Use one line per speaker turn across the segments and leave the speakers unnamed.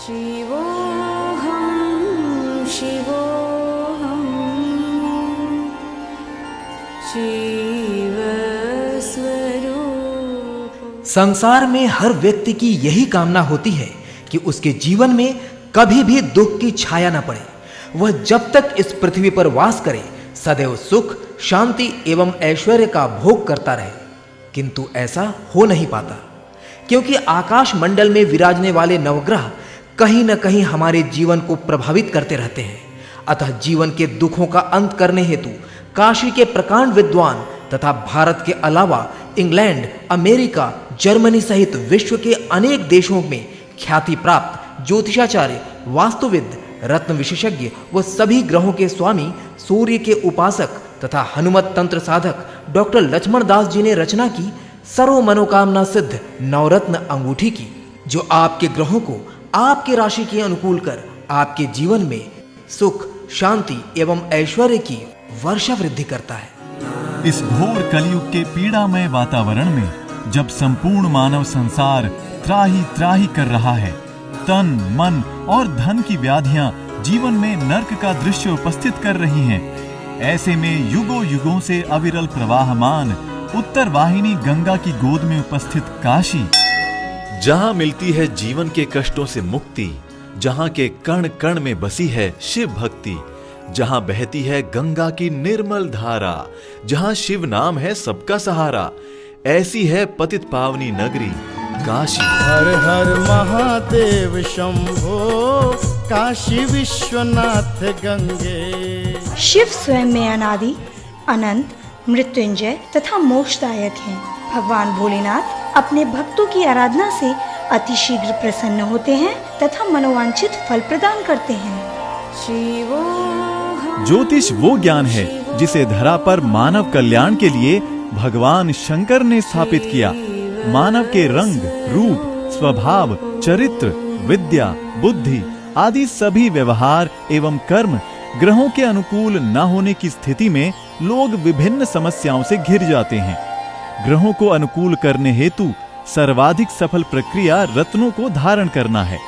शिवोऽहं शिवोऽहं शिवस्वरूप।
संसार में हर व्यक्ति की यही कामना होती है कि उसके जीवन में कभी भी दुख की छाया न पड़े। वह जब तक इस पृथ्वी पर वास करे सदैव सुख, शांति एवं ऐश्वर्य का भोग करता रहे, किंतु ऐसा हो नहीं पाता, क्योंकि आकाश मंडल में विराजने वाले नवग्रह कहीं न कहीं हमारे जीवन को प्रभावित करते रहते हैं। अतः जीवन के दुखों का अंत करने हेतु काशी के प्रकांड विद्वान तथा भारत के अलावा इंग्लैंड, अमेरिका, जर्मनी सहित विश्व के अनेक देशों में ख्याति प्राप्त ज्योतिषाचार्य, वास्तुविद, रत्न विशेषज्ञ व सभी ग्रहों के स्वामी, सूर्य के उपासक तथा हनुमत तंत्र साधक डॉक्टर लक्ष्मण दास जी ने रचना की सर्व मनोकामना सिद्ध नवरत्न अंगूठी की, जो आपके ग्रहों को आपके राशि के अनुकूल कर आपके जीवन में सुख, शांति एवं ऐश्वर्य की वर्षा वृद्धि करता है।
इस घोर कलयुग के पीड़ामय वातावरण में जब संपूर्ण मानव संसार त्राही त्राही कर रहा है, तन, मन और धन की व्याधियां जीवन में नर्क का दृश्य उपस्थित कर रही हैं, ऐसे में युगों युगों से अविरल प्रवाहमान उत्तर वाहिनी गंगा की गोद में उपस्थित काशी,
जहां मिलती है जीवन के कष्टों से मुक्ति, जहां के कण कण में बसी है शिव भक्ति, जहां बहती है गंगा की निर्मल धारा, जहां शिव नाम है सबका सहारा, ऐसी है पतित पावनी नगरी काशी।
हर हर महादेव शंभो, काशी विश्वनाथ गंगे।
शिव स्वयं में अनादि, अनंत, मृत्युंजय तथा मोक्षदायक हैं। भगवान भोलेनाथ अपने भक्तों की आराधना से अति शीघ्र प्रसन्न होते हैं तथा मनोवांछित फल प्रदान करते हैं।
ज्योतिष वो ज्ञान है जिसे धरा पर मानव कल्याण के लिए भगवान शंकर ने स्थापित किया। मानव के रंग, रूप, स्वभाव, चरित्र, विद्या, बुद्धि आदि सभी व्यवहार एवं कर्म ग्रहों के अनुकूल न होने की स्थिति में लोग विभिन्न समस्याओं से घिर जाते हैं। ग्रहों को अनुकूल करने हेतु सर्वाधिक सफल प्रक्रिया रत्नों को धारण करना है।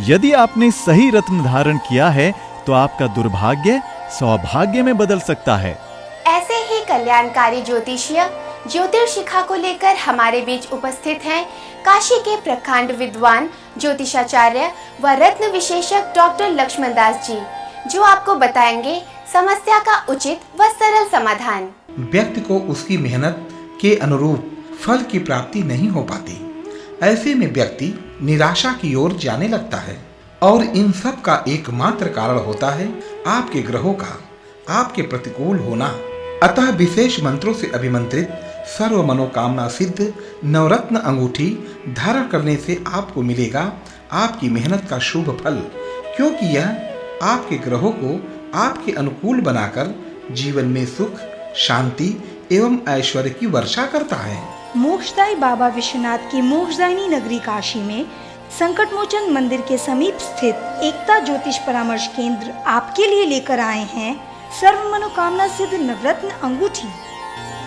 यदि आपने सही रत्न धारण किया है तो आपका दुर्भाग्य सौभाग्य में बदल सकता है।
ऐसे ही कल्याणकारी ज्योतिषीय ज्योतिर्शिखा को लेकर हमारे बीच उपस्थित हैं काशी के प्रकांड विद्वान, ज्योतिषाचार्य व रत्न विशेषज्ञ डॉक्टर लक्ष्मण दास जी, जो आपको बताएंगे समस्या का उचित व सरल समाधान।
व्यक्ति को उसकी मेहनत के अनुरूप फल की प्राप्ति नहीं हो पाती। ऐसे में व्यक्ति निराशा की ओर जाने लगता है और इन सब का एकमात्र कारण होता है आपके ग्रहों का आपके प्रतिकूल होना। अतः विशेष मंत्रों से अभिमंत्रित सर्व मनोकामना सिद्ध नवरत्न अंगूठी धारण करने से आपको मिलेगा आपकी मेहनत का शुभ फल, क्योंकि यह आपके ग्रहों को आपके अनुकूल बनाकर जीवन में सुख, शांति एवं ऐश्वर्य की वर्षा करता है।
मोक्षदायी बाबा विश्वनाथ की मोक्षदायिनी नगरी काशी में संकटमोचन मंदिर के समीप स्थित एकता ज्योतिष परामर्श केंद्र आपके लिए लेकर आए हैं सर्व मनोकामना सिद्ध नवरत्न अंगूठी।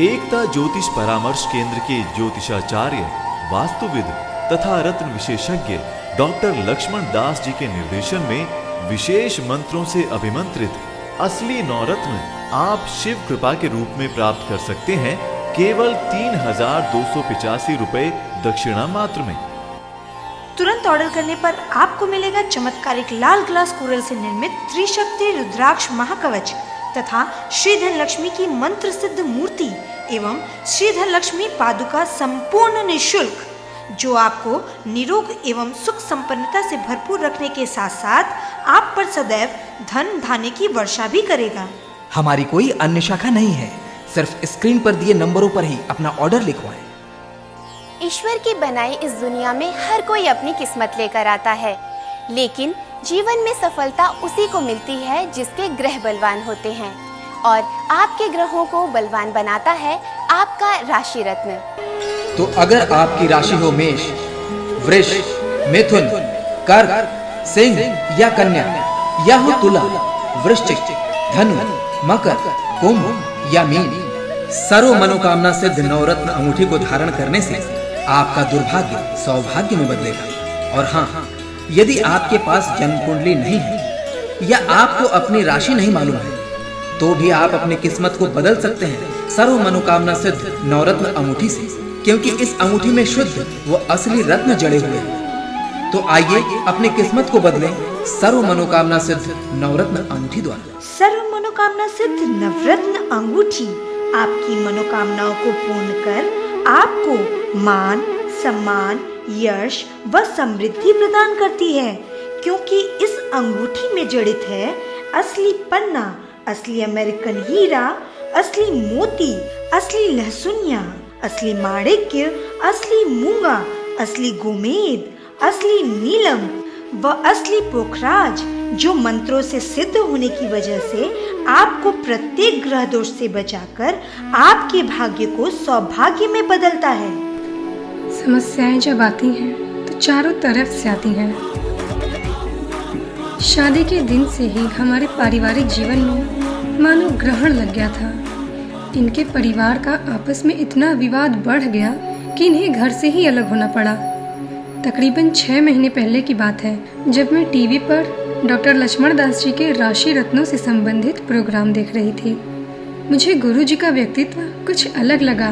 एकता ज्योतिष परामर्श केंद्र के ज्योतिषाचार्य, वास्तुविद तथा रत्न विशेषज्ञ डॉक्टर लक्ष्मण दास जी के निर्देशन में विशेष मंत्रों से अभिमंत्रित असली नवरत्न आप शिव कृपा के रूप में प्राप्त कर सकते हैं केवल 3285 रुपए दक्षिणा मात्र में।
तुरंत ऑर्डर करने पर आपको मिलेगा चमत्कारिक लाल ग्लास कोरल से निर्मित त्रिशक्ति रुद्राक्ष महाकवच तथा श्री धन लक्ष्मी की मंत्र सिद्ध मूर्ति एवं श्री धन लक्ष्मी पादुका संपूर्ण निःशुल्क, जो आपको निरोग एवं सुख संपन्नता से भरपूर रखने के साथ साथ आप पर सदैव धन धान्य की वर्षा भी करेगा।
हमारी कोई अन्य शाखा नहीं है, सिर्फ स्क्रीन पर दिए नंबरों पर ही अपना ऑर्डर लिखवाएं।
ईश्वर की बनाई इस दुनिया में हर कोई अपनी किस्मत लेकर आता है, लेकिन जीवन में सफलता उसी को मिलती है जिसके ग्रह बलवान होते हैं, और आपके ग्रहों को बलवान बनाता है आपका राशि रत्न।
तो अगर आपकी राशि हो मेष, वृष, मिथुन, कर्क, सिंह या कन्या, या हो तुला, वृश्चिक, धनु, मकर, कुंभ या मीन, सर्व मनोकामना सिद्ध नवरत्न अंगूठी को धारण करने से आपका दुर्भाग्य सौभाग्य में बदलेगा। और हाँ, यदि आपके पास जन्म कुंडली नहीं है या आपको अपनी राशि नहीं मालूम है, तो भी आप अपनी किस्मत को बदल सकते हैं सर्व मनोकामना सिद्ध नवरत्न अंगूठी से, क्योंकि इस अंगूठी में शुद्ध व असली रत्न जड़े हुए हैं। तो आइए अपनी किस्मत को बदलें सर्व मनोकामना सिद्ध नवरत्न अंगूठी द्वारा।
सर्व मनोकामना सिद्ध नवरत्न अंगूठी आपकी मनोकामनाओं को पूर्ण कर आपको मान, सम्मान, यश व समृद्धि प्रदान करती है, क्योंकि इस अंगूठी में जड़ित है असली पन्ना, असली अमेरिकन हीरा, असली मोती, असली लहसुनिया, असली माणिक्य, असली मूंगा, असली गोमेद, असली नीलम व असली पोखराज, जो मंत्रों से सिद्ध होने की वजह से आपको प्रत्येक ग्रह दोष से बचाकर आपके भाग्य को सौभाग्य में बदलता है।
समस्याएं जब आती हैं तो चारों तरफ से आती हैं। शादी के दिन से ही हमारे पारिवारिक जीवन में मानो ग्रहण लग गया था। इनके परिवार का आपस में इतना विवाद बढ़ गया कि इन्हें घर से ही अलग होना पड़ा। तकरीबन 6 महीने पहले की बात है, जब मैं टीवी पर डॉक्टर लक्ष्मण दास जी के राशि रत्नों से संबंधित प्रोग्राम देख रही थी। मुझे गुरु जी का व्यक्तित्व कुछ अलग लगा।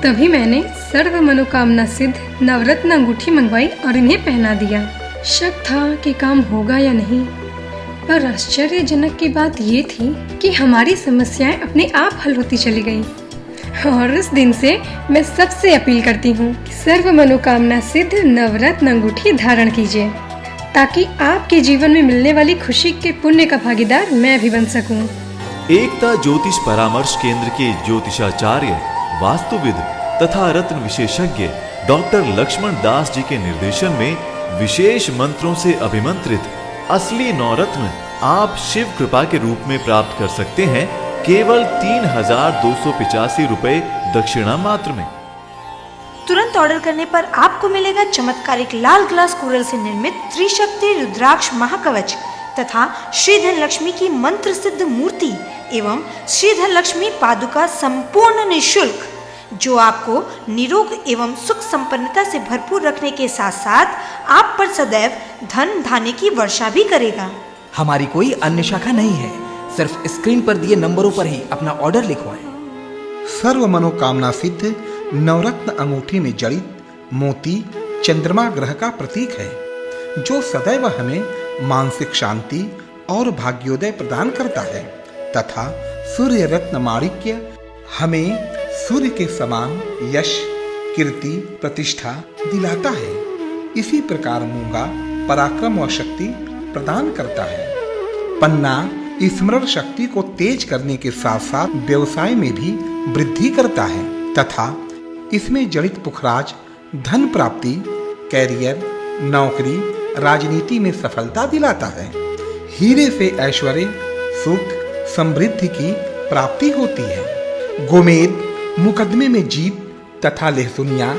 तभी मैंने सर्व मनोकामना सिद्ध नवरत्न अंगूठी मंगवाई और इन्हें पहना दिया। शक था कि काम होगा या नहीं, पर आश्चर्यजनक की बात ये थी कि हमारी समस्याएं अपने आप हल होती चली गईं। और उस दिन से मैं सबसे अपील करती हूँ कि सर्व मनोकामना सिद्ध नवरत्न अंगूठी धारण कीजिए, ताकि आपके जीवन में मिलने वाली खुशी के पुण्य का भागीदार मैं भी बन सकूं।
एकता ज्योतिष परामर्श केंद्र के ज्योतिषाचार्य, वास्तुविद तथा रत्न विशेषज्ञ डॉक्टर लक्ष्मण दास जी के निर्देशन में विशेष मंत्रों से अभिमंत्रित असली नवरत्न आप शिव कृपा के रूप में प्राप्त कर सकते हैं केवल 3,285 रुपए दक्षिणा मात्र में।
तुरंत ऑर्डर करने पर आपको मिलेगा चमत्कारिक लाल ग्लास कोरल से निर्मित त्रिशक्ति रुद्राक्ष महाकवच तथा श्रीधन लक्ष्मी की मंत्र सिद्ध मूर्ति एवं श्रीधन लक्ष्मी पादुका संपूर्ण निःशुल्क, जो आपको निरोग एवं सुख संपन्नता से भरपूर रखने के साथ साथ आप पर सदैव धन धान्य की वर्षा भी करेगा।
हमारी कोई अन्य शाखा नहीं है, सिर्फ स्क्रीन पर दिए नंबरों पर ही अपना ऑर्डर लिखवाएं।
सर्व मनोकामना सिद्ध नवरत्न अंगूठी में जड़ित मोती चंद्रमा ग्रह का प्रतीक है, जो सदैव हमें मानसिक शांति और भाग्योदय प्रदान करता है, तथा सूर्य रत्न माणिक्य हमें सूर्य के समान यश, कीर्ति, प्रतिष्ठा दिलाता है। इसी प्रकार मूंगा पराक्रम व शक्ति प्रदान करता है। पन्ना स्मरण शक्ति को तेज करने के साथ साथ व्यवसाय में भी वृद्धि करता है, तथा इसमें जड़ित पुखराज धन प्राप्ति, कैरियर, नौकरी, राजनीति में सफलता दिलाता है। हीरे से ऐश्वर्य, सुख, समृद्धि की प्राप्ति होती है। गोमेद मुकदमे में जीत तथा लहसुनिया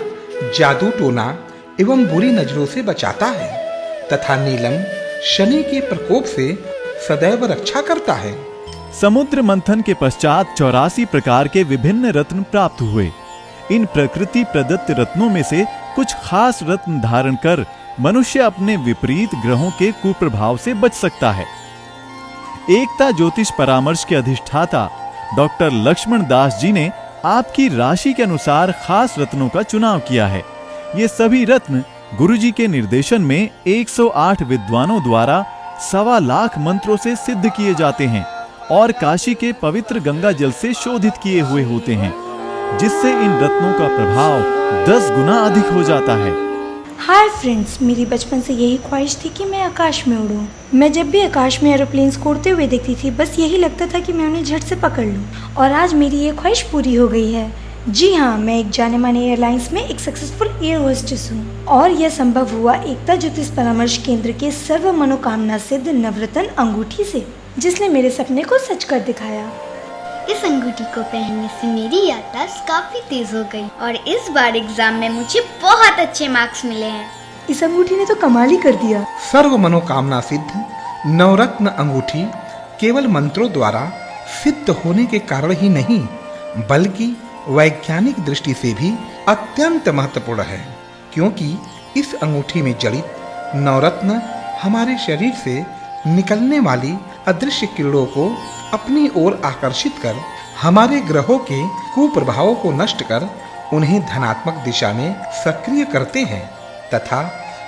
जादू टोना एवं बुरी नजरों से बचाता है, तथा नीलम शनि के प्रकोप से सदैव रक्षा करता है।
समुद्र मंथन के पश्चात 84 प्रकार के विभिन्न रत्न प्राप्त हुए। इन प्रकृति प्रदत्त रत्नों में से कुछ खास रत्न धारण कर मनुष्य अपने विपरीत ग्रहों के कुप्रभाव से बच सकता है। एकता ज्योतिष परामर्श के अधिष्ठाता डॉक्टर लक्ष्मण दास जी ने आपकी राशि के अनुसार खास रत्नों का चुनाव किया है। ये सभी रत्न गुरुजी के निर्देशन में 108 विद्वानों द्वारा 1.25 लाख मंत्रों से सिद्ध किए जाते हैं और काशी के पवित्र गंगा जल से शोधित किए हुए होते हैं, जिससे इन रत्नों का प्रभाव 10 गुना अधिक हो जाता है।
हाय फ्रेंड्स, मेरी बचपन से यही ख्वाहिश थी कि मैं आकाश में उड़ूं। मैं जब भी आकाश में एरोप्लेन्स को उड़ते हुए देखती थी, बस यही लगता था कि मैं उन्हें झट से पकड़ लूं। और आज मेरी ये ख्वाहिश पूरी हो गई है। जी हाँ, मैं एक जाने माने एयरलाइंस में एक सक्सेसफुल एयर होस्टेस हूँ, और यह संभव हुआ एकता ज्योतिष परामर्श केंद्र के सर्व मनोकामना सिद्ध नवरत्न अंगूठी से, जिसने मेरे सपने को सच कर दिखाया।
इस अंगूठी को पहनने से मेरी याददाश्त काफी तेज हो गई और इस बार एग्जाम में मुझे बहुत अच्छे मार्क्स मिले हैं।
इस अंगूठी ने तो कमाल ही कर दिया।
सर्व मनोकामना सिद्ध नवरत्न अंगूठी केवल मंत्रों द्वारा सिद्ध होने के कारण ही नहीं, बल्कि वैज्ञानिक दृष्टि से भी अत्यंत महत्वपूर्ण है, क्योंकि इस अंगूठी में जड़ित नवरत्न हमारे शरीर से निकलने वाली अदृश्य किरणों को अपनी ओर आकर्षित कर हमारे ग्रहों के कुप्रभावों को नष्ट कर उन्हें धनात्मक दिशा में सक्रिय करते हैं तथा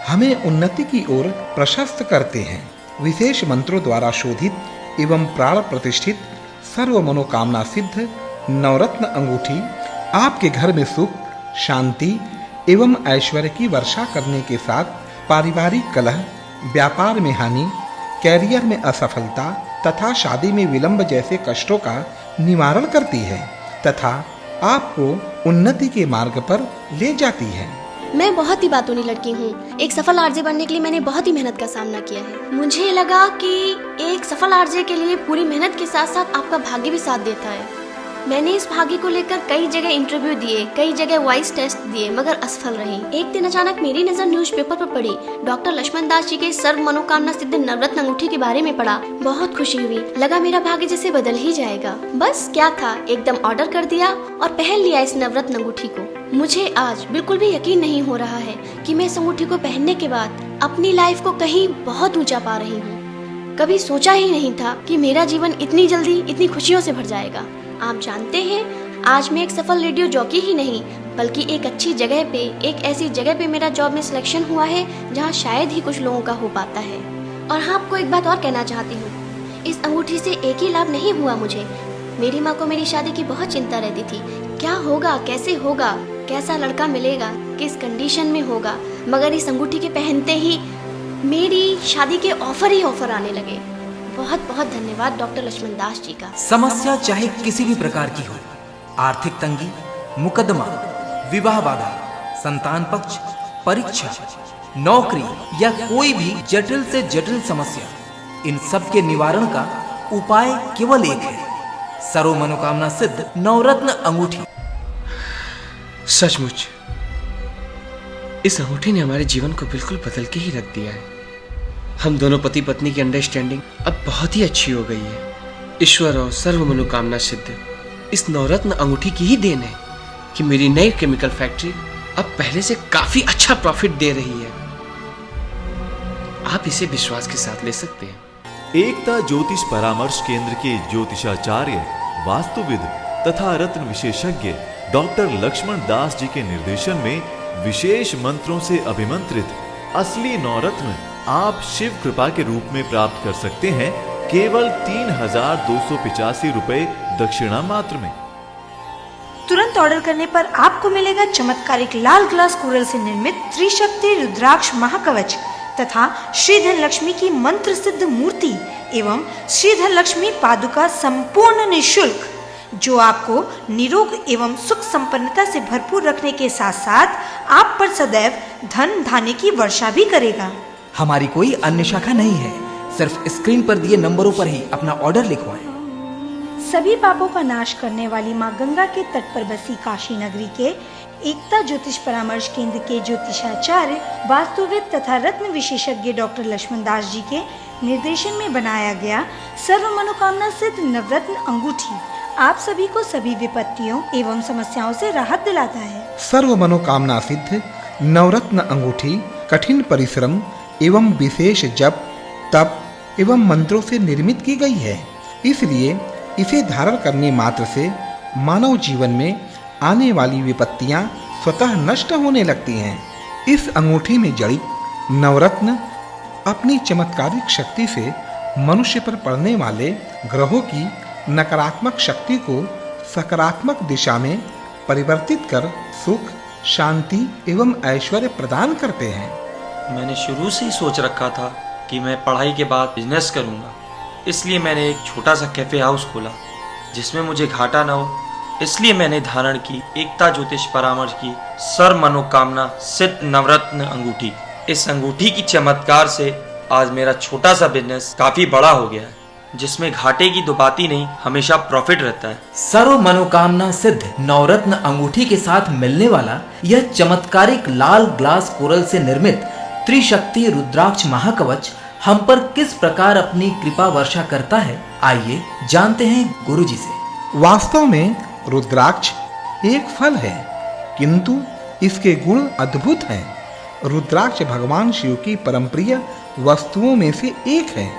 हमें उन्नति की ओर प्रशस्त करते हैं। विशेष मंत्रों द्वारा शोधित एवं प्राण प्रतिष्ठित सर्व मनोकामना सिद्ध नवरत्न अंगूठी आपके घर में सुख, शांति एवं ऐश्वर्य की वर्षा करने के साथ पारिवारिक कलह, व्यापार में हानि, कैरियर में असफलता तथा शादी में विलंब जैसे कष्टों का निवारण करती है तथा आपको उन्नति के मार्ग पर ले जाती है।
मैं बहुत ही बातूनी लड़की हूँ। एक सफल आरजे बनने के लिए मैंने बहुत ही मेहनत का सामना किया है। मुझे लगा कि एक सफल आरजे के लिए पूरी मेहनत के साथ साथ आपका भाग्य भी साथ देता है। मैंने इस भाग्य को लेकर कई जगह इंटरव्यू दिए, कई जगह वॉइस टेस्ट दिए, मगर असफल रही। एक दिन अचानक मेरी नजर न्यूज़पेपर पर पड़ी। डॉक्टर लक्ष्मण दास जी के सर्व मनोकामना सिद्ध नवरत्न अंगूठी के बारे में पढ़ा। बहुत खुशी हुई, लगा मेरा भाग्य जैसे बदल ही जाएगा। बस क्या था, एकदम ऑर्डर कर दिया और पहन लिया इस नवरत्न अंगूठी को। मुझे आज बिल्कुल भी यकीन नहीं हो रहा है कि मैं इस अंगूठी को पहनने के बाद अपनी लाइफ को कहीं बहुत ऊंचा पा रही हूँ। कभी सोचा ही नहीं था कि मेरा जीवन इतनी जल्दी इतनी खुशियों से भर जाएगा। आप जानते हैं, आज मैं एक सफल रेडियो जॉकी ही नहीं बल्कि एक अच्छी जगह पे, एक ऐसी जगह पे मेरा जॉब में सिलेक्शन हुआ है जहाँ शायद ही कुछ लोगों का हो पाता है। और हाँ, आपको एक बात और कहना चाहती हूँ, इस अंगूठी से एक ही लाभ नहीं हुआ मुझे। मेरी माँ को मेरी शादी की बहुत चिंता रहती थी, क्या होगा, कैसे होगा, कैसा लड़का मिलेगा, किस कंडीशन में होगा। मगर इस अंगूठी के पहनते ही मेरी शादी के ऑफर ही ऑफर आने लगे। बहुत बहुत धन्यवाद डॉक्टर लक्ष्मण दास जी का।
समस्या चाहे किसी भी प्रकार की हो, आर्थिक तंगी, मुकदमा, विवाह बाधा, संतान पक्ष, परीक्षा, नौकरी या कोई भी जटिल से जटिल समस्या, इन सब के निवारण का उपाय केवल एक है, सर्व मनोकामना सिद्ध नवरत्न अंगूठी।
सचमुच इस अंगूठी ने हमारे जीवन को बिल्कुल बदल के ही रख दिया है। हम दोनों पति पत्नी की अंडरस्टैंडिंग अब बहुत ही अच्छी हो गई है। ईश्वर और सर्व मनोकामना सिद्ध इस नवरत्न अंगूठी की ही देन है कि मेरी नई केमिकल फैक्ट्री अब पहले से काफी अच्छा प्रॉफिट दे रही है। आप इसे विश्वास के साथ ले सकते हैं।
एकता ज्योतिष परामर्श केंद्र के ज्योतिषाचार्य, वास्तुविद तथा रत्न विशेषज्ञ डॉक्टर लक्ष्मण दास जी के निर्देशन में विशेष मंत्रों से अभिमंत्रित असली नवरत्न आप शिव कृपा के रूप में प्राप्त कर सकते हैं केवल 3,285 रुपए दक्षिणा मात्र में।
तुरंत ऑर्डर करने पर आपको मिलेगा चमत्कारिक लाल ग्लास कोरल से निर्मित त्रिशक्ति रुद्राक्ष महाकवच तथा श्रीधन लक्ष्मी की मंत्र सिद्ध मूर्ति एवं श्रीधन लक्ष्मी पादुका संपूर्ण निःशुल्क, जो आपको निरोग एवं सुख संपन्नता से भरपूर रखने के साथ साथ आप पर सदैव धन धान्य की वर्षा भी करेगा।
हमारी कोई अन्य शाखा नहीं है, सिर्फ स्क्रीन पर दिए नंबरों पर ही अपना ऑर्डर लिखवाएं।
सभी पापों का नाश करने वाली मां गंगा के तट पर बसी काशी नगरी के एकता ज्योतिष परामर्श केंद्र के ज्योतिषाचार्य, वास्तुविद तथा रत्न विशेषज्ञ डॉक्टर लक्ष्मण दास जी के निर्देशन में बनाया गया सर्व मनोकामना सिद्ध नवरत्न अंगूठी आप सभी को सभी विपत्तियों एवं समस्याओं से राहत दिलाता है।
सर्व मनोकामना सिद्ध नवरत्न अंगूठी कठिन परिश्रम एवं विशेष जप, तप एवं मंत्रों से निर्मित की गई है, इसलिए इसे धारण करने मात्र से मानव जीवन में आने वाली विपत्तियां स्वतः नष्ट होने लगती हैं। इस अंगूठी में जड़ित नवरत्न अपनी चमत्कारिक शक्ति से मनुष्य पर पड़ने वाले ग्रहों की नकारात्मक शक्ति को सकारात्मक दिशा में परिवर्तित कर सुख, शांति एवं ऐश्वर्य प्रदान करते हैं।
मैंने शुरू से ही सोच रखा था कि मैं पढ़ाई के बाद बिजनेस करूंगा, इसलिए मैंने एक छोटा सा कैफे हाउस खोला जिसमें मुझे घाटा न हो। इसलिए मैंने धारण की एकता ज्योतिष परामर्श की सर्व मनोकामना सिद्ध नवरत्न अंगूठी। इस अंगूठी की चमत्कार से आज मेरा छोटा सा बिजनेस काफी बड़ा हो गया है, जिसमें घाटे की तो बात ही नहीं, हमेशा प्रॉफिट रहता है।
सर्व मनोकामना सिद्ध नवरत्न अंगूठी के साथ मिलने वाला यह चमत्कारिक लाल ग्लास कोरल से निर्मित त्रिशक्ति रुद्राक्ष महाकवच हम पर किस प्रकार अपनी कृपा वर्षा करता है, आइए जानते हैं गुरुजी से।
वास्तव में रुद्राक्ष एक फल है, किंतु इसके गुण अद्भुत हैं। रुद्राक्ष भगवान शिव की परम प्रिय वस्तुओं में से एक है।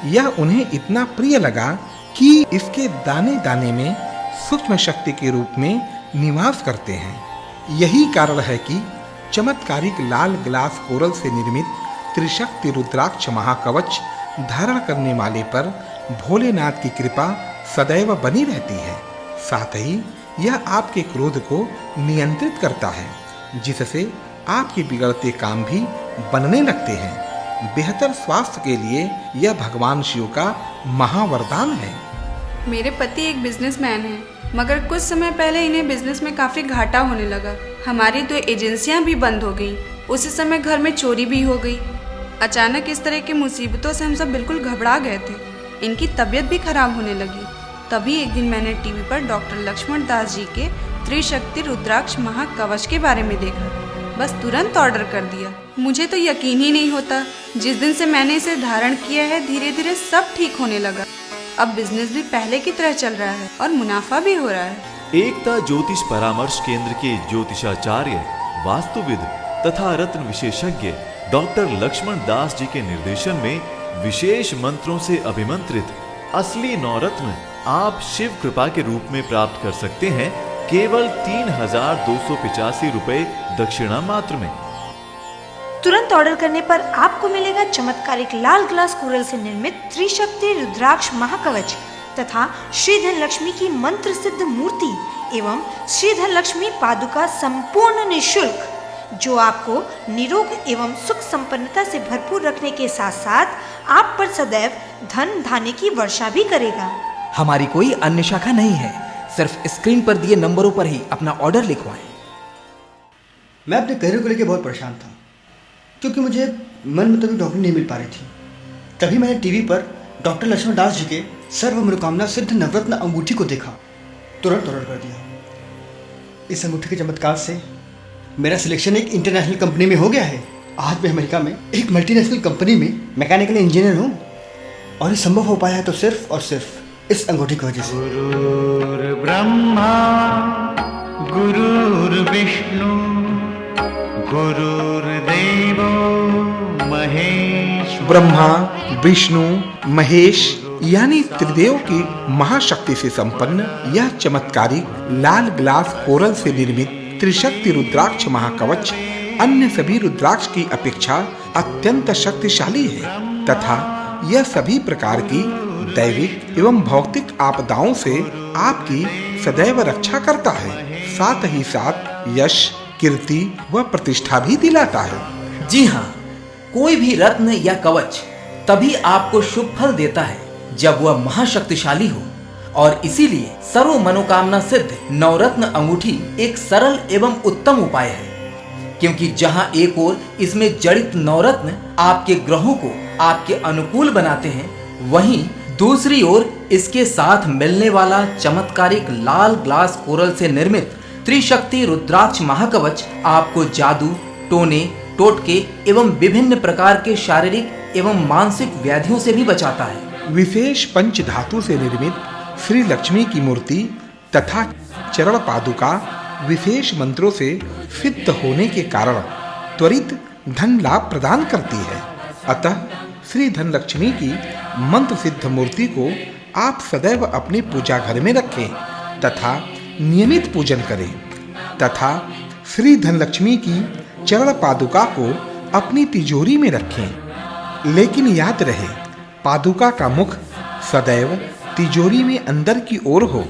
यह उन्हें इतना प्रिय लगा कि इसके दाने दाने में सूक्ष्म शक्ति के रूप में निवास करते हैं। यही कारण है कि चमत्कारिक लाल ग्लास कोरल से निर्मित त्रिशक्ति रुद्राक्ष महाकवच धारण करने वाले पर भोलेनाथ की कृपा सदैव बनी रहती है। साथ ही यह आपके क्रोध को नियंत्रित करता है, जिससे आपके बिगड़ते काम भी बनने लगते हैं। बेहतर स्वास्थ्य के लिए यह भगवान शिव का महावरदान है।
मेरे पति एक बिजनेसमैन हैं, मगर कुछ समय पहले इन्हें बिजनेस में काफी घाटा होने लगा। हमारी 2 एजेंसियां भी बंद हो गईं। उसी समय घर में चोरी भी हो गई। अचानक इस तरह की मुसीबतों से हम सब बिल्कुल घबरा गए थे। इनकी तबीयत भी खराब होने लगी। तभी एक दिन मैंने टीवी पर डॉक्टर लक्ष्मण दास जी के त्रिशक्ति रुद्राक्ष महाकवच के बारे में देखा। बस तुरंत ऑर्डर कर दिया। मुझे तो यकीन ही नहीं होता। जिस दिन से मैंने इसे धारण किया है, धीरे धीरे सब ठीक होने लगा। अब बिजनेस भी पहले की तरह चल रहा है और मुनाफा भी हो रहा है।
एकता ज्योतिष परामर्श केंद्र के ज्योतिषाचार्य, वास्तुविद तथा रत्न विशेषज्ञ डॉक्टर लक्ष्मण दास जी के निर्देशन में विशेष मंत्रों से अभिमंत्रित असली नवरत्न आप शिव कृपा के रूप में प्राप्त कर सकते हैं केवल 3,285 रुपए दक्षिणा मात्र में।
तुरंत ऑर्डर करने पर आपको मिलेगा चमत्कारिक लाल ग्लास कोरल से निर्मित त्रिशक्ति रुद्राक्ष महाकवच तथा श्री धनलक्ष्मी की मंत्र सिद्ध मूर्ति एवं श्री धनलक्ष्मी पादुका संपूर्ण निःशुल्क, जो आपको निरोग एवं सुख संपन्नता से भरपूर रखने के साथ साथ आप पर सदैव धन धान्य की वर्षा भी करेगा।
हमारी कोई अन्य शाखा नहीं है। सिर्फ स्क्रीन पर दिए नंबरों पर ही अपना ऑर्डर लिखवाएं।
मैं अपने करियर को लेकर बहुत परेशान था, क्योंकि मुझे मन मुताबिक नौकरी नहीं मिल पा रही थी। तभी मैंने टीवी पर डॉक्टर लक्ष्मण दास जी के सर्व मनोकामना सिद्ध नवरत्न अंगूठी को देखा। तुरंत ऑर्डर कर दिया। इस अंगूठी के चमत्कार से मेरा सिलेक्शन एक इंटरनेशनल कंपनी में हो गया है। आज मैं अमेरिका में एक मल्टीनेशनल कंपनी में मैकेनिकल इंजीनियर हूँ, और ये संभव हो पाया है तो सिर्फ और सिर्फ इस अंगूठी की वजह से।
गुरुर्ब्रह्मा गुरुर्विष्णु गुरुर्देवो महेश।
ब्रह्मा, विष्णु, महेश यानी त्रिदेव की महाशक्ति से संपन्न यह चमत्कारिक लाल ग्लास कोरल से निर्मित त्रिशक्ति रुद्राक्ष महाकवच अन्य सभी रुद्राक्ष की अपेक्षा अत्यंत शक्तिशाली है तथा यह सभी प्रकार की दैविक एवं भौतिक आपदाओं से आपकी सदैव रक्षा करता है। साथ ही साथ यश, कीर्ति व प्रतिष्ठा भी दिलाता है।
जी हाँ, कोई भी रत्न या कवच तभी आपको शुभ फल देता है जब वह महाशक्तिशाली हो, और इसीलिए सर्व मनोकामना सिद्ध नवरत्न अंगूठी एक सरल एवं उत्तम उपाय है। क्योंकि जहां एक ओर इसमें जड़ित नवरत्न आपके ग्रहों को आपके अनुकूल बनाते हैं, वहीं दूसरी ओर इसके साथ मिलने वाला चमत्कारिक लाल ग्लास कोरल से निर्मित त्रिशक्ति रुद्राक्ष महाकवच आपको जादू, टोने, टोटके एवं विभिन्न प्रकार के शारीरिक एवं मानसिक व्याधियों से भी बचाता है।
विशेष पंच धातु से निर्मित श्री लक्ष्मी की मूर्ति तथा चरण पादुका विशेष मंत्रों से सिद्ध होने के कारण त्वरित धन लाभ प्रदान करती है। अतः श्री धनलक्ष्मी की मंत्र सिद्ध मूर्ति को आप सदैव अपनी पूजा घर में रखें तथा नियमित पूजन करें तथा श्री धनलक्ष्मी की चरण पादुका को अपनी तिजोरी में रखें। लेकिन याद रहे, पादुका का मुख सदैव तिजोरी में अंदर की ओर हो।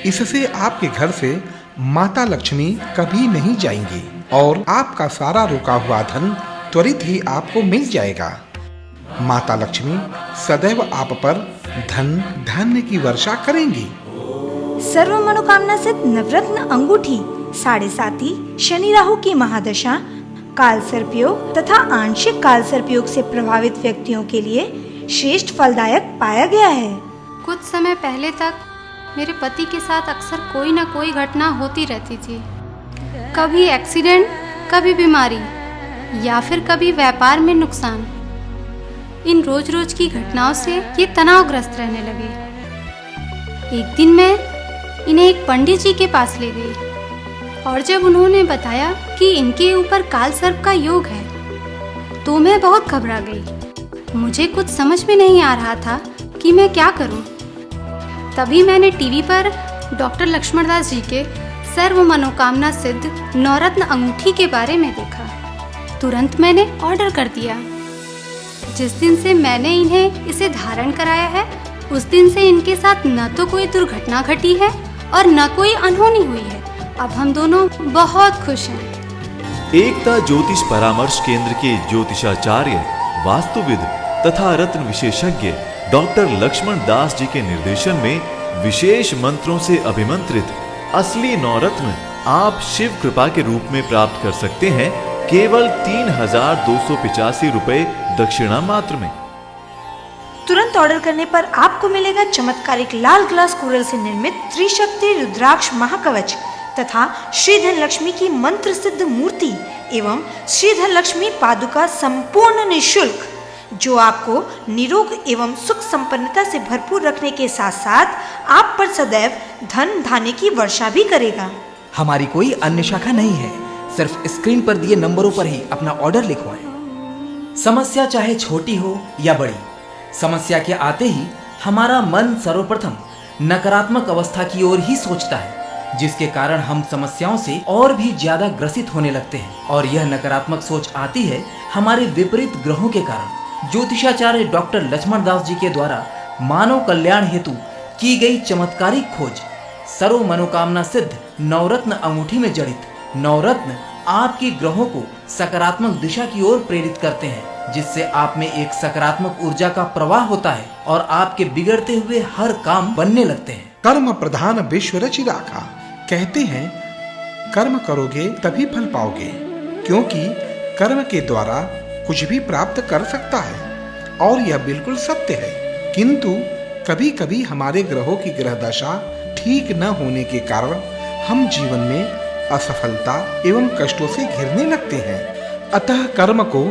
इससे आपके घर से माता लक्ष्मी कभी नहीं जाएंगी और आपका सारा रुका हुआ धन त्वरित ही आपको मिल जाएगा। माता लक्ष्मी सदैव आप पर धन धान्य की वर्षा करेंगी।
सर्व मनोकामना सिद्ध नवरत्न अंगूठी 7.5 शनि राहु की महादशा, काल सर्पयोग तथा आंशिक काल सर्पयोग से प्रभावित व्यक्तियों के लिए श्रेष्ठ फलदायक पाया गया है।
कुछ समय पहले तक मेरे पति के साथ अक्सर कोई न कोई घटना होती रहती थी। कभी एक्सीडेंट, कभी बीमारी या फिर कभी व्यापार में नुकसान। इन रोज रोज की घटनाओं से ये तनावग्रस्त रहने लगे। एक दिन मैं इन्हें एक पंडित जी के पास ले गई और जब उन्होंने बताया कि इनके ऊपर काल सर्प का योग है। तो मैं बहुत घबरा गई। मुझे कुछ समझ में नहीं आ रहा था कि मैं क्या करूं। तभी मैंने टीवी पर डॉक्टर लक्ष्मण दास जी के सर्व मनोकामना सिद्ध नवरत्न अंगूठी के बारे में देखा। तुरंत मैंने ऑर्डर कर दिया। जिस दिन से मैंने इन्हें इसे धारण कराया है, उस दिन से इनके साथ न तो कोई दुर्घटना घटी है और न कोई अनहोनी हुई है। अब हम दोनों बहुत खुश हैं।
एकता ज्योतिष परामर्श केंद्र के ज्योतिषाचार्य, वास्तुविद तथा रत्न विशेषज्ञ डॉक्टर लक्ष्मण दास जी के निर्देशन में विशेष मंत्रों से अभिमंत्रित असली नवरत्न आप शिव कृपा के रूप में प्राप्त कर सकते हैं केवल 3,285 रुपए दक्षिणा मात्र में।
तुरंत ऑर्डर करने पर आपको मिलेगा चमत्कारिक लाल ग्लास कोरल से निर्मित त्रिशक्ति रुद्राक्ष महाकवच तथा श्रीधन लक्ष्मी की मंत्र सिद्ध मूर्ति एवं श्रीधन लक्ष्मी पादुका संपूर्ण निःशुल्क, जो आपको निरोग एवं सुख संपन्नता से भरपूर रखने के साथ साथ आप पर सदैव धन धान्य की वर्षा भी करेगा।
हमारी कोई अन्य शाखा नहीं है, सिर्फ स्क्रीन पर दिए नंबरों पर ही अपना ऑर्डर लिखवाएं। समस्या चाहे छोटी हो या बड़ी, समस्या के आते ही हमारा मन सर्वप्रथम नकारात्मक अवस्था की ओर ही सोचता है, जिसके कारण हम समस्याओं से और भी ज्यादा ग्रसित होने लगते हैं। और यह नकारात्मक सोच आती है हमारे विपरीत ग्रहों के कारण। ज्योतिषाचार्य डॉक्टर लक्ष्मण दास जी के द्वारा मानव कल्याण हेतु की गई चमत्कारिक खोज सर्व मनोकामना सिद्ध नवरत्न अंगूठी में जड़ित नवरत्न आपकी ग्रहों को सकारात्मक दिशा की ओर प्रेरित करते हैं, जिससे आप में एक सकारात्मक ऊर्जा का प्रवाह होता है और आपके बिगड़ते हुए हर काम बनने लगते हैं।
कर्म प्रधान विश्व रचि राखा, कहते हैं कर्म करोगे तभी फल पाओगे, क्योंकि कर्म के द्वारा कुछ भी प्राप्त कर सकता है और यह बिल्कुल सत्य है। किंतु कभी कभी हमारे ग्रहों की ग्रह दशा ठीक न होने के कारण हम जीवन में असफलता एवं कष्टों से घिरने लगते हैं। अतः कर्म को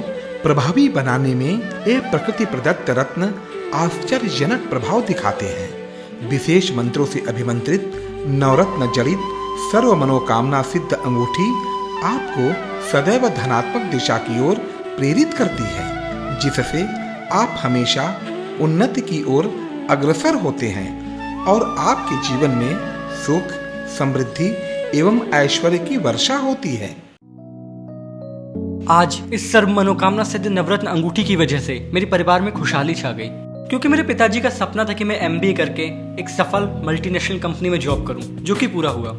प्रभावी बनाने में ये प्रकृति प्रदत्त रत्न आश्चर्यजनक प्रभाव दिखाते हैं। विशेष मंत्रों से अभिमंत्रित नवरत्न जड़ित सर्व मनोकामना सिद्ध अंगूठी आपको सदैव धनात्मक दिशा की ओर प्रेरित करती है, जिससे आप हमेशा उन्नति की ओर अग्रसर होते हैं और आपके जीवन में सुख, समृद्धि एवं ऐश्वर्य की वर्षा होती है।
आज इस सर्व मनोकामना सिद्ध नवरत्न अंगूठी की वजह से मेरे परिवार में खुशहाली छा गई, क्योंकि मेरे पिताजी का सपना था कि मैं MBA करके एक सफल मल्टीनेशनल कंपनी में जॉब करूं, जो कि पूरा हुआ।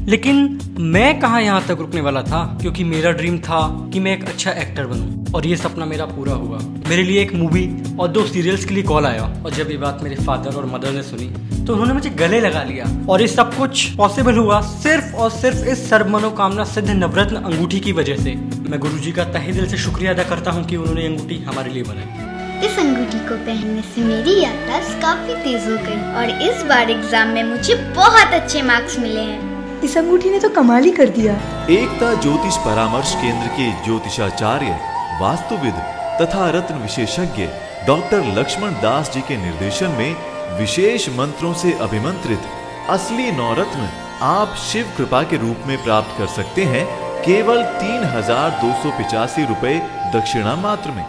लेकिन मैं कहाँ यहाँ तक रुकने वाला था, क्योंकि मेरा ड्रीम था कि मैं एक अच्छा एक्टर बनूं, और ये सपना मेरा पूरा हुआ। मेरे लिए एक मूवी और 2 सीरियल्स के लिए कॉल आया, और जब ये बात मेरे फादर और मदर ने सुनी तो उन्होंने मुझे गले लगा लिया। और ये सब कुछ पॉसिबल हुआ सिर्फ और सिर्फ इस सर्व मनोकामना सिद्ध नवरत्न अंगूठी की वजह से। मैं गुरुजी का तहे दिल से शुक्रिया अदा करता हूँ कि उन्होंने अंगूठी हमारे लिए बनाई।
इस अंगूठी को पहनने से मेरी याददाश्त काफी तेज हो गई और इस बार एग्जाम में मुझे बहुत अच्छे मार्क्स मिले हैं।
इस अंगूठी ने तो कमाल ही कर दिया।
एकता ज्योतिष परामर्श केंद्र के ज्योतिषाचार्य, वास्तुविद तथा रत्न विशेषज्ञ डॉक्टर लक्ष्मण दास जी के निर्देशन में विशेष मंत्रों से अभिमंत्रित असली नवरत्न आप शिव कृपा के रूप में प्राप्त कर सकते हैं केवल 3,285 रुपए दक्षिणा मात्र में।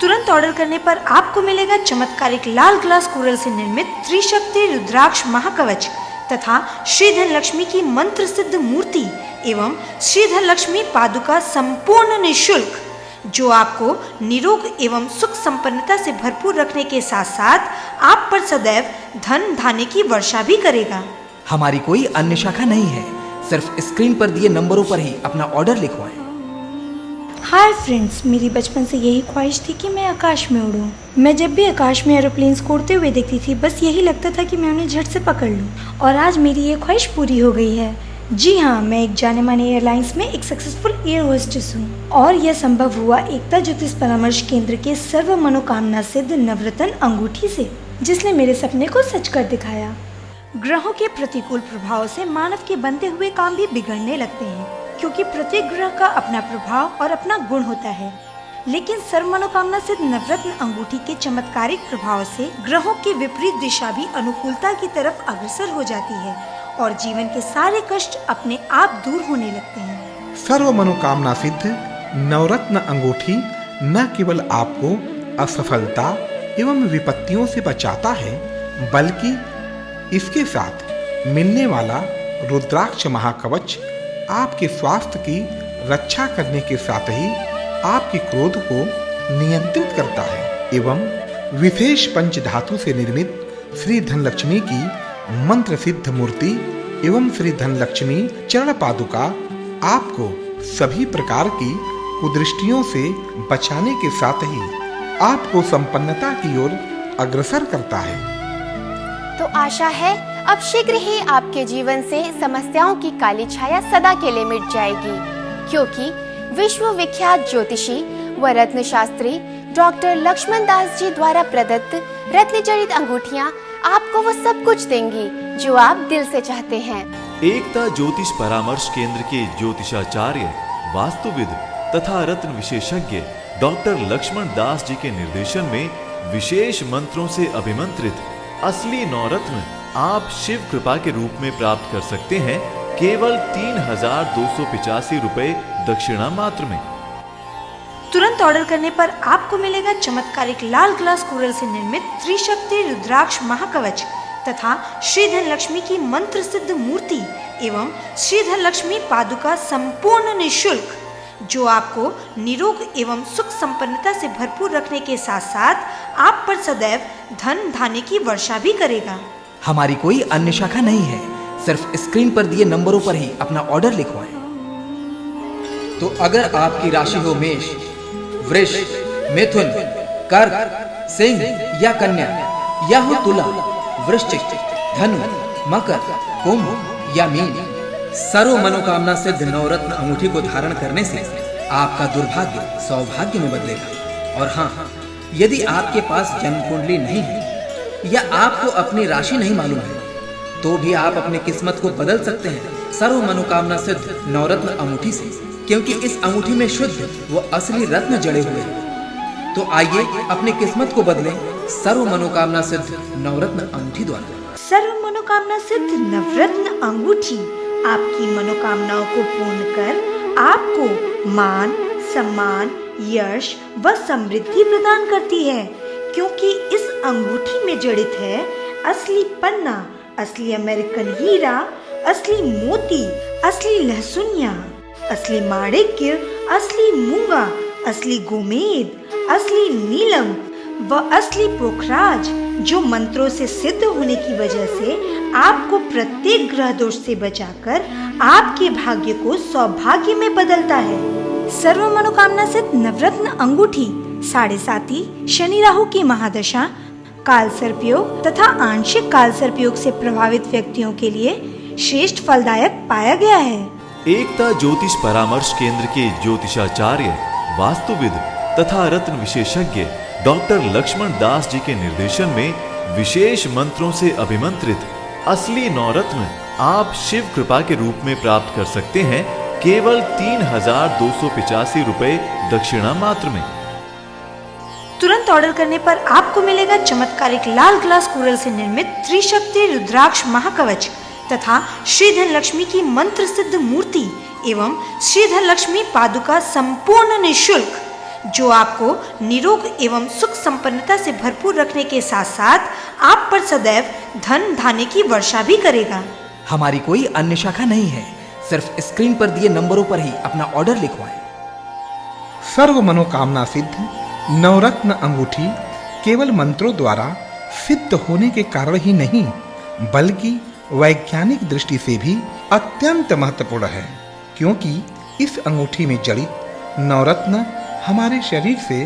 तुरंत ऑर्डर करने पर आपको मिलेगा चमत्कारिक लाल ग्लास कोरल से निर्मित त्रिशक्ति रुद्राक्ष महाकवच तथा श्रीधन लक्ष्मी की मंत्र सिद्ध मूर्ति एवं श्रीधन लक्ष्मी पादुका संपूर्ण निःशुल्क, जो आपको निरोग एवं सुख संपन्नता से भरपूर रखने के साथ साथ आप पर सदैव धन धान्य की वर्षा भी करेगा।
हमारी कोई अन्य शाखा नहीं है, सिर्फ स्क्रीन पर दिए नंबरों पर ही अपना ऑर्डर लिखवाएं।
हाय फ्रेंड्स, मेरी बचपन से यही ख्वाहिश थी कि मैं आकाश में उड़ूं। मैं जब भी आकाश में एरोप्लेन्स उड़ते हुए देखती थी, बस यही लगता था कि मैं उन्हें झट से पकड़ लूं। और आज मेरी ये ख्वाहिश पूरी हो गई है। जी हाँ, मैं एक जाने माने एयरलाइंस में एक सक्सेसफुल एयर होस्टेस हूँ और यह संभव हुआ एकता ज्योतिष परामर्श केंद्र के सर्व मनोकामना सिद्ध नवरत्न अंगूठी से, जिसने मेरे सपने को सच कर दिखाया। ग्रहों के प्रतिकूल प्रभाव से मानव के बनते हुए काम भी बिगड़ने लगते हैं, क्योंकि प्रत्येक ग्रह का अपना प्रभाव और अपना गुण होता है। लेकिन सर्व मनोकामना सिद्ध नवरत्न अंगूठी के चमत्कारिक प्रभाव से ग्रहों की विपरीत दिशा भी अनुकूलता की तरफ अग्रसर हो जाती है और जीवन के सारे कष्ट अपने आप दूर होने लगते हैं।
सर्व मनोकामना सिद्ध नवरत्न अंगूठी न केवल आपको असफलता एवं विपत्तियों से बचाता है, बल्कि इसके साथ मिलने वाला रुद्राक्ष महाकवच आपके स्वास्थ्य की रक्षा करने के साथ ही आपके क्रोध को नियंत्रित करता है एवं विशेष पंचधातु से निर्मित श्री धनलक्ष्मी की मंत्र सिद्ध मूर्ति एवं श्री धनलक्ष्मी चरण पादुका आपको सभी प्रकार की कुदृष्टियों से बचाने के साथ ही आपको संपन्नता की ओर अग्रसर करता है।
तो आशा है अब शीघ्र ही आपके जीवन से समस्याओं की काली छाया सदा के लिए मिट जाएगी, क्योंकि विश्व विख्यात ज्योतिषी व रत्न शास्त्री डॉक्टर लक्ष्मण दास जी द्वारा प्रदत्त रत्न जड़ित अंगूठियाँ आपको वो सब कुछ देंगी जो आप दिल से चाहते हैं।
एकता ज्योतिष परामर्श केंद्र के ज्योतिषाचार्य, वास्तुविद तथा रत्न विशेषज्ञ डॉक्टर लक्ष्मण दास जी के निर्देशन में विशेष मंत्रों से अभिमंत्रित असली नवरत्न आप शिव कृपा के रूप में प्राप्त कर सकते हैं केवल 3,285 रुपए दक्षिणा मात्र में।
तुरंत ऑर्डर करने पर आपको मिलेगा चमत्कारिक लाल ग्लास कोरल से निर्मित त्रिशक्ति रुद्राक्ष महाकवच तथा श्री धनलक्ष्मी की मंत्र सिद्ध मूर्ति एवं श्री धनलक्ष्मी पादुका संपूर्ण निःशुल्क, जो आपको निरोग एवं सुख संपन्नता से भरपूर रखने के साथ साथ आप पर सदैव धन धान्य की वर्षा भी करेगा।
हमारी कोई अन्य शाखा नहीं है, सिर्फ स्क्रीन पर दिए नंबरों पर ही अपना ऑर्डर लिखवाएं। तो अगर आपकी राशि हो मेष, वृष, मिथुन, कर्क, सिंह या कन्या, या हो तुला, वृश्चिक, धनु, मकर, कुंभ या मीन, सर्व मनोकामना सिद्ध नवरत्न अंगूठी को धारण करने से आपका दुर्भाग्य सौभाग्य में बदलेगा। और हाँ, यदि आपके पास जन्म कुंडली नहीं है या आपको अपनी राशि नहीं मालूम है, तो भी आप अपनी किस्मत को बदल सकते हैं सर्व मनोकामना सिद्ध नवरत्न अंगूठी से, क्योंकि इस अंगूठी में शुद्ध व असली रत्न जड़े हुए हैं। तो आइए अपनी किस्मत को बदलें सर्व मनोकामना सिद्ध नवरत्न अंगूठी द्वारा।
सर्व मनोकामना सिद्ध नवरत्न अंगूठी आपकी मनोकामनाओं को पूर्ण कर आपको मान, सम्मान, यश व समृद्धि प्रदान करती है, क्योंकि इस अंगूठी में जड़ित है असली पन्ना, असली अमेरिकन हीरा, असली मोती, असली लहसुनिया, असली माणिक्य, असली मूंगा, असली गोमेद, असली नीलम व असली पोखराज, जो मंत्रों से सिद्ध होने की वजह से आपको प्रत्येक ग्रह दोष से बचाकर आपके भाग्य को सौभाग्य में बदलता है। सर्व मनोकामना सिद्ध नवरत्न अंगूठी 7.5 शनि राहु की महादशा, काल सर्पयोग तथा आंशिक काल सर्पयोग से प्रभावित व्यक्तियों के लिए श्रेष्ठ फलदायक पाया गया है।
एकता ज्योतिष परामर्श केंद्र के ज्योतिषाचार्य, वास्तुविद तथा रत्न विशेषज्ञ डॉक्टर लक्ष्मण दास जी के निर्देशन में विशेष मंत्रों से अभिमंत्रित असली नवरत्न आप शिव कृपा के रूप में प्राप्त कर सकते हैं केवल 3,285 रुपए दक्षिणा मात्र में।
तुरंत ऑर्डर करने पर आपको मिलेगा चमत्कारिक लाल ग्लास कोरल से निर्मित त्रिशक्ति रुद्राक्ष महाकवच तथा श्री धनलक्ष्मी की मंत्र सिद्ध मूर्ति एवं श्री धनलक्ष्मी पादुका संपूर्ण निःशुल्क, जो आपको निरोग एवं सुख संपन्नता से भरपूर रखने के साथ साथ आप पर सदैव धन धान्य की वर्षा भी करेगा।
हमारी कोई अन्य शाखा नहीं है, सिर्फ स्क्रीन पर दिए नंबरों पर ही अपना ऑर्डर लिखवाएं।
सर्व मनोकामना सिद्ध नवरत्न अंगूठी केवल मंत्रों द्वारा सिद्ध होने के कारण ही नहीं, बल्कि वैज्ञानिक दृष्टि से भी अत्यंत महत्वपूर्ण है, क्योंकि इस अंगूठी में जड़ित नवरत्न हमारे शरीर से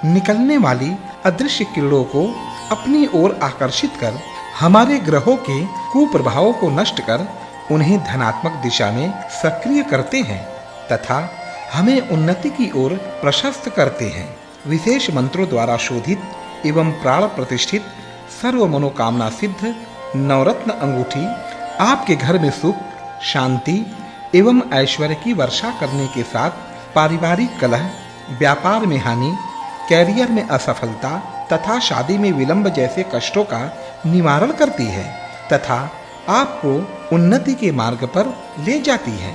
निकलने वाली अदृश्य किरणों को अपनी ओर आकर्षित कर हमारे ग्रहों के कुप्रभावों को नष्ट कर उन्हें धनात्मक दिशा में सक्रिय करते हैं तथा हमें उन्नति की ओर प्रशस्त करते हैं। विशेष मंत्रों द्वारा शोधित एवं प्राण प्रतिष्ठित सर्व मनोकामना सिद्ध नवरत्न अंगूठी आपके घर में सुख, शांति एवं ऐश्वर्य की वर्षा करने के साथ पारिवारिक कलह, व्यापार में हानि, कैरियर में असफलता तथा शादी में विलंब जैसे कष्टों का निवारण करती है तथा आपको उन्नति के मार्ग पर ले जाती है।